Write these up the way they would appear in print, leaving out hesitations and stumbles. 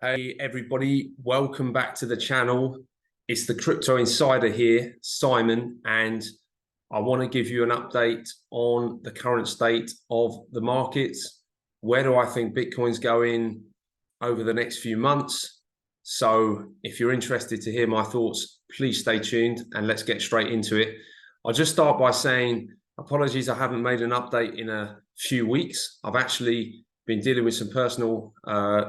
Hey everybody, welcome back to the channel. It's the Crypto Insider here, Simon, and I want to give you an update on the current state of the markets. Where do I think Bitcoin's going over the next few months? So if you're interested to hear my thoughts, please stay tuned and let's get straight into it. I'll just start by saying apologies, I haven't made an update in a few weeks. I've actually been dealing with some personal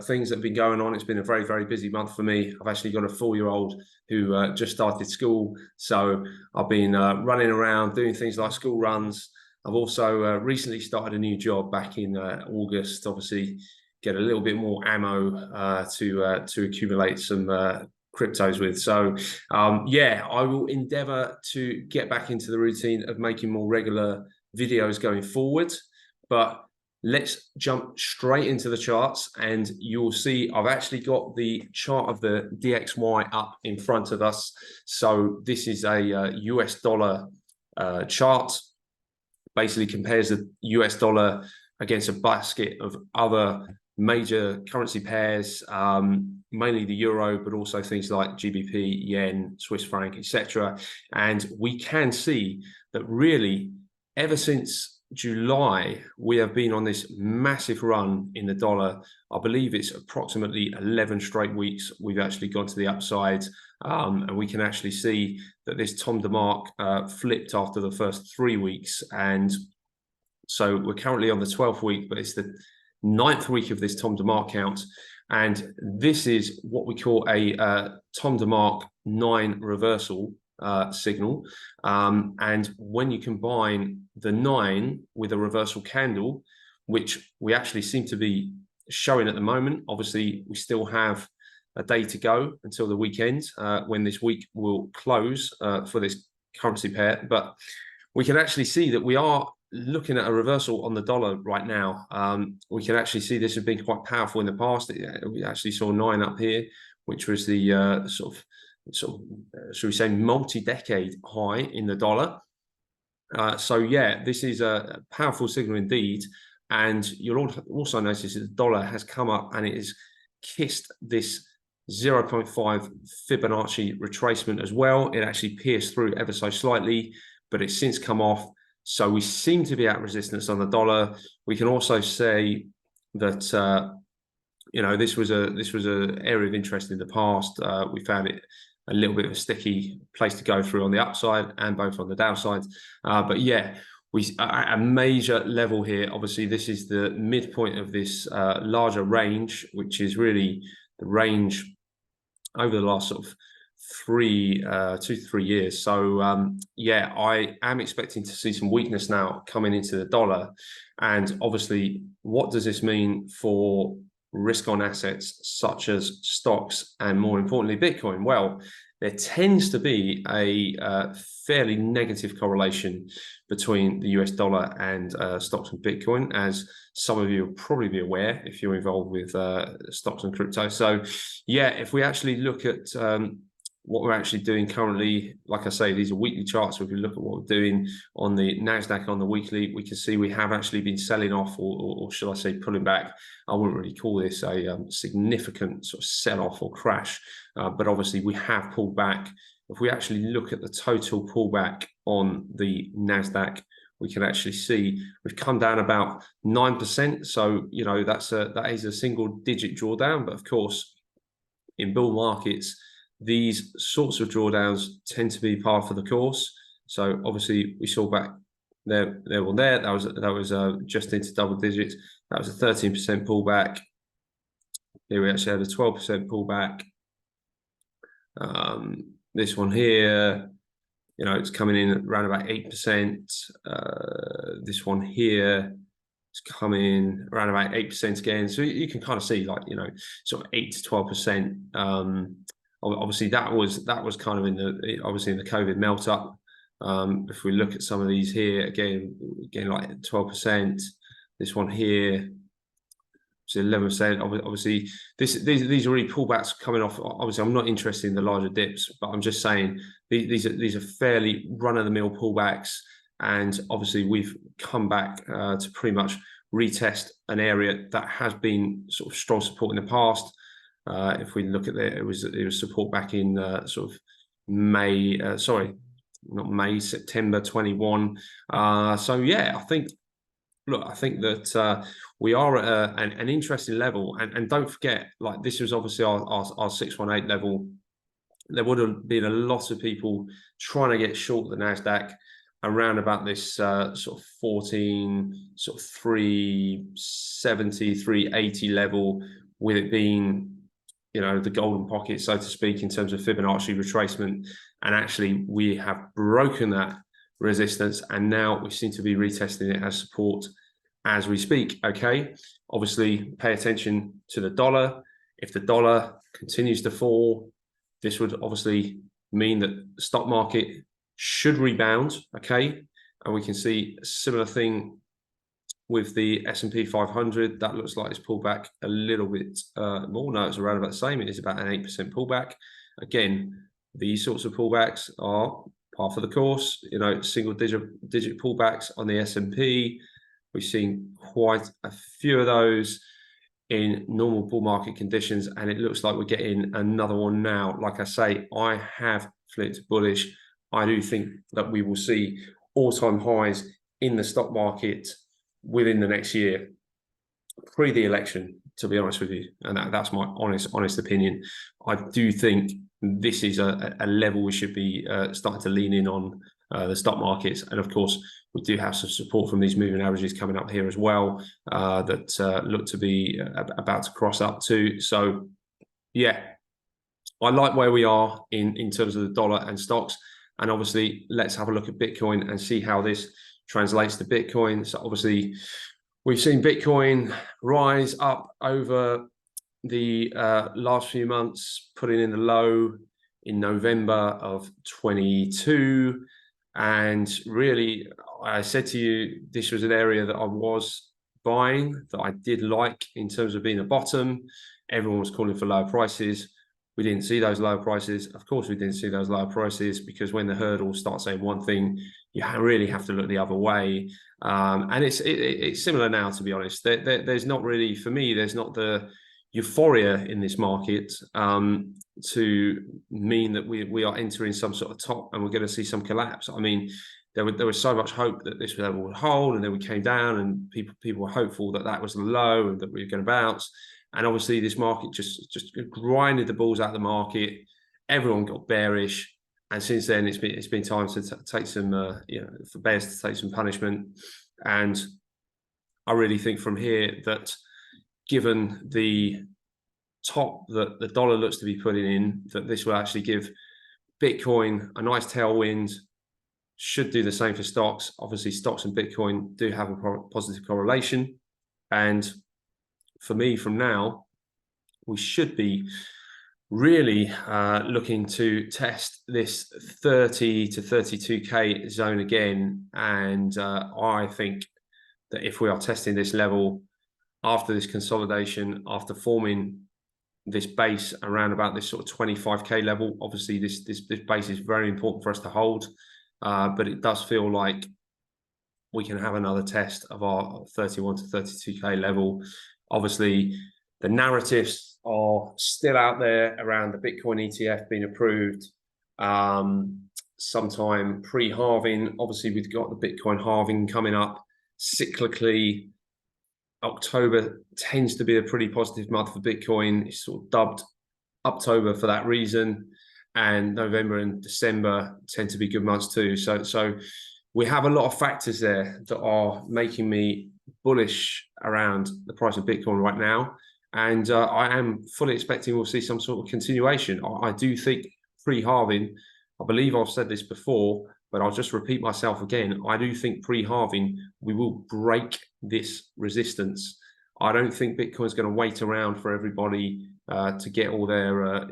things that have been going on. It's been a very, very busy month for me. I've actually got a 4-year-old who just started school. So I've been running around doing things like school runs. I've also recently started a new job back in August, obviously get a little bit more ammo to accumulate some cryptos with. So yeah, I will endeavor to get back into the routine of making more regular videos going forward. But let's jump straight into the charts, and you'll see I've actually got the chart of the DXY up in front of us. So this is a US dollar chart. Basically compares the US dollar against a basket of other major currency pairs, mainly the euro, but also things like GBP, yen, Swiss franc, etc. And we can see that really ever since July, we have been on this massive run in the dollar. I believe it's approximately 11 straight weeks we've actually gone to the upside, and we can actually see that this Tom DeMark flipped after the first 3 weeks, and so we're currently on the 12th week, but it's the 9th week of this Tom DeMark count, and this is what we call a Tom DeMark 9 reversal signal, and when you combine the 9 with a reversal candle, which we actually seem to be showing at the moment, obviously we still have a day to go until the weekend, when this week will close for this currency pair, but we can actually see that we are looking at a reversal on the dollar right now. We can actually see this has been quite powerful in the past. We actually saw 9 up here, which was the sort of should we say multi-decade high in the dollar. So yeah, this is a powerful signal indeed, and you'll also notice that the dollar has come up and it has kissed this 0.5 Fibonacci retracement as well. It actually pierced through ever so slightly, but it's since come off, so we seem to be at resistance on the dollar. We can also say that you know, this was a area of interest in the past. We found it a little bit of a sticky place to go through on the upside and both on the downside. But yeah, we at a major level here. Obviously, this is the midpoint of this larger range, which is really the range over the last sort of 2 to 3 years. So yeah, I am expecting to see some weakness now coming into the dollar. And obviously, what does this mean for risk on assets such as stocks and, more importantly, Bitcoin? Well, there tends to be a fairly negative correlation between the US dollar and stocks and Bitcoin, as some of you will probably be aware if you're involved with stocks and crypto. So yeah, if we actually look at what we're actually doing currently, like I say, these are weekly charts. So if we look at what we're doing on the Nasdaq on the weekly, we can see we have actually been selling off, or should I say pulling back. I wouldn't really call this a significant sort of sell-off or crash, but obviously we have pulled back. If we actually look at the total pullback on the Nasdaq, we can actually see we've come down about 9%. So you know, that is a single-digit drawdown, but of course, in bull markets, these sorts of drawdowns tend to be par for the course. So obviously we saw back there. That was just into double digits. That was a 13% pullback. Here we actually had a 12% pullback. This one here, you know, it's coming in around about 8%. This one here, it's coming around about 8% again. So you can kind of see, like, you know, sort of 8 to 12%. Obviously, that was kind of in the COVID melt up. If we look at some of these here, again like 12%. This one here, so 11%. Obviously, these are really pullbacks coming off. Obviously, I'm not interested in the larger dips, but I'm just saying these are fairly run-of-the-mill pullbacks. And obviously, we've come back to pretty much retest an area that has been sort of strong support in the past. If we look at it was support back in sort of May, sorry, not May, September 21. So yeah, I think, look, I think that we are at an interesting level, and don't forget, like, this was obviously our 618 level. There would have been a lot of people trying to get short the Nasdaq around about this sort of 14, sort of 370, 380 level, with it being, you know, the golden pocket, so to speak, in terms of Fibonacci retracement. And actually, we have broken that resistance, and now we seem to be retesting it as support as we speak. Okay, obviously, pay attention to the dollar. If the dollar continues to fall, this would obviously mean that the stock market should rebound. Okay, and we can see a similar thing with the S&P 500. That looks like it's pulled back a little bit more. No, it's around about the same. It is about an 8% pullback. Again, these sorts of pullbacks are par for the course. You know, single digit pullbacks on the S&P. We've seen quite a few of those in normal bull market conditions, and it looks like we're getting another one now. Like I say, I have flipped bullish. I do think that we will see all-time highs in the stock market within the next year, pre the election, to be honest with you. And that's my honest opinion. I do think this is a level we should be starting to lean in on the stock markets. And of course, we do have some support from these moving averages coming up here as well, that look to be about to cross up to. So yeah, I like where we are in terms of the dollar and stocks. And obviously, let's have a look at Bitcoin and see how this translates to Bitcoin. So obviously, we've seen Bitcoin rise up over the last few months, putting in the low in November of 22. And really, I said to you, this was an area that I was buying, that I did like in terms of being a bottom. Everyone was calling for lower prices. We didn't see those lower prices. Of course, we didn't see those lower prices, because when the hurdles start saying one thing, you really have to look the other way. And it's similar now, to be honest. There's not really, for me, there's not the euphoria in this market to mean that we are entering some sort of top and we're going to see some collapse. I mean, there was so much hope that this level would hold, and then we came down, and people were hopeful that that was the low and that we were going to bounce. And obviously, this market just grinded the balls out of the market. Everyone got bearish, and since then, it's been time to take some, for bears to take some punishment. And I really think from here that, given the top that the dollar looks to be putting in, that this will actually give Bitcoin a nice tailwind. Should do the same for stocks. Obviously, stocks and Bitcoin do have a positive correlation. And for me, from now, we should be really looking to test this 30 to 32K zone again. And I think that if we are testing this level after this consolidation, after forming this base around about this sort of 25K level, obviously this base is very important for us to hold. But it does feel like we can have another test of our 31 to 32K level. Obviously, the narratives are still out there around the Bitcoin ETF being approved sometime pre-halving. Obviously, we've got the Bitcoin halving coming up cyclically. October tends to be a pretty positive month for Bitcoin. It's sort of dubbed Uptober for that reason. And November and December tend to be good months too. So we have a lot of factors there that are making me bullish around the price of Bitcoin right now. And I am fully expecting we'll see some sort of continuation. I do think pre-halving, I believe I've said this before, but I'll just repeat myself again. I do think pre-halving, we will break this resistance. I don't think Bitcoin's going to wait around for everybody to get all their,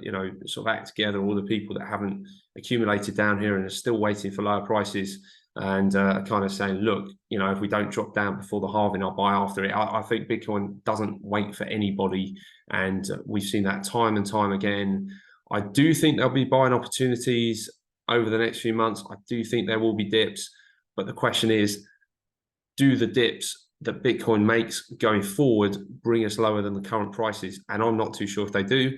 sort of act together, all the people that haven't accumulated down here and are still waiting for lower prices, and kind of saying, look, if we don't drop down before the halving, I'll buy after it. I think Bitcoin doesn't wait for anybody, and we've seen that time and time again. I do think there'll be buying opportunities over the next few months. I do think there will be dips, but the question is, do the dips that Bitcoin makes going forward bring us lower than the current prices, and I'm not too sure if they do.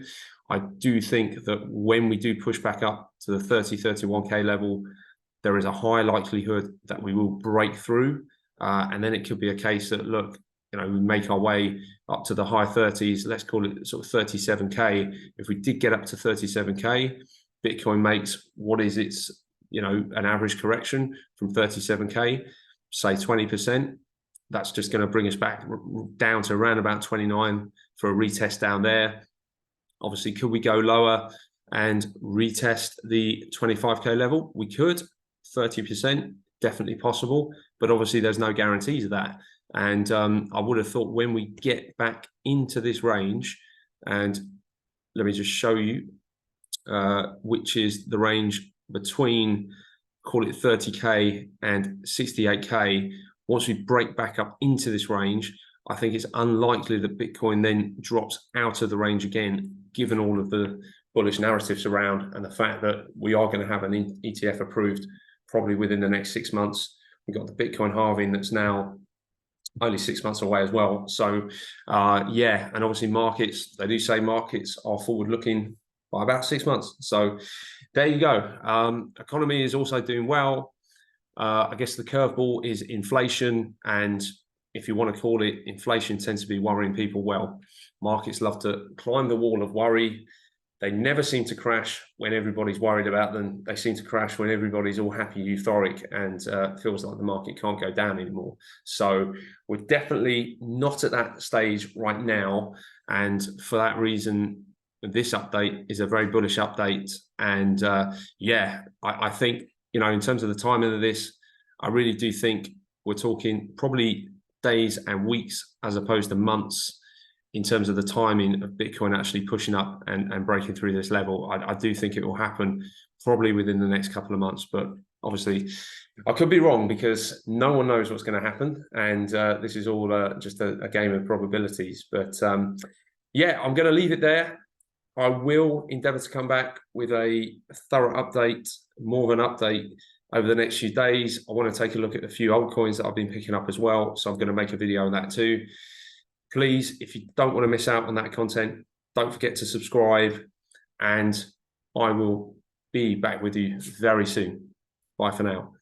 I do think that when we do push back up to the 30, 31K level, there is a high likelihood that we will break through. And then it could be a case that, look, you know, we make our way up to the high 30s, let's call it sort of 37K. If we did get up to 37K, Bitcoin makes what is its, you know, an average correction from 37K, say 20%. That's just going to bring us back down to around about 29 for a retest down there. Obviously, could we go lower and retest the 25K level? We could. 30%, definitely possible, but obviously there's no guarantees of that. And I would have thought when we get back into this range, and let me just show you, which is the range between, call it 30K and 68K. Once we break back up into this range, I think it's unlikely that Bitcoin then drops out of the range again, given all of the bullish narratives around and the fact that we are going to have an ETF approved probably within the next 6 months. We've got the Bitcoin halving that's now only 6 months away as well. So yeah, and obviously markets, they do say markets are forward looking by about 6 months. So there you go. Economy is also doing well. I guess the curveball is inflation, and if you want to call it, inflation tends to be worrying people well. Markets love to climb the wall of worry. They never seem to crash when everybody's worried about them. They seem to crash when everybody's all happy, euphoric, and feels like the market can't go down anymore. So we're definitely not at that stage right now. And for that reason, this update is a very bullish update. And yeah, I think, you know, in terms of the timing of this, I really do think we're talking probably days and weeks as opposed to months in terms of the timing of Bitcoin actually pushing up and breaking through this level. I do think it will happen probably within the next couple of months, but obviously I could be wrong because no one knows what's going to happen. And this is all just a game of probabilities. But yeah, I'm going to leave it there. I will endeavor to come back with a thorough update, more of an update over the next few days. I want to take a look at a few altcoins that I've been picking up as well. So I'm going to make a video on that too. Please, if you don't want to miss out on that content, don't forget to subscribe, and I will be back with you very soon. Bye for now.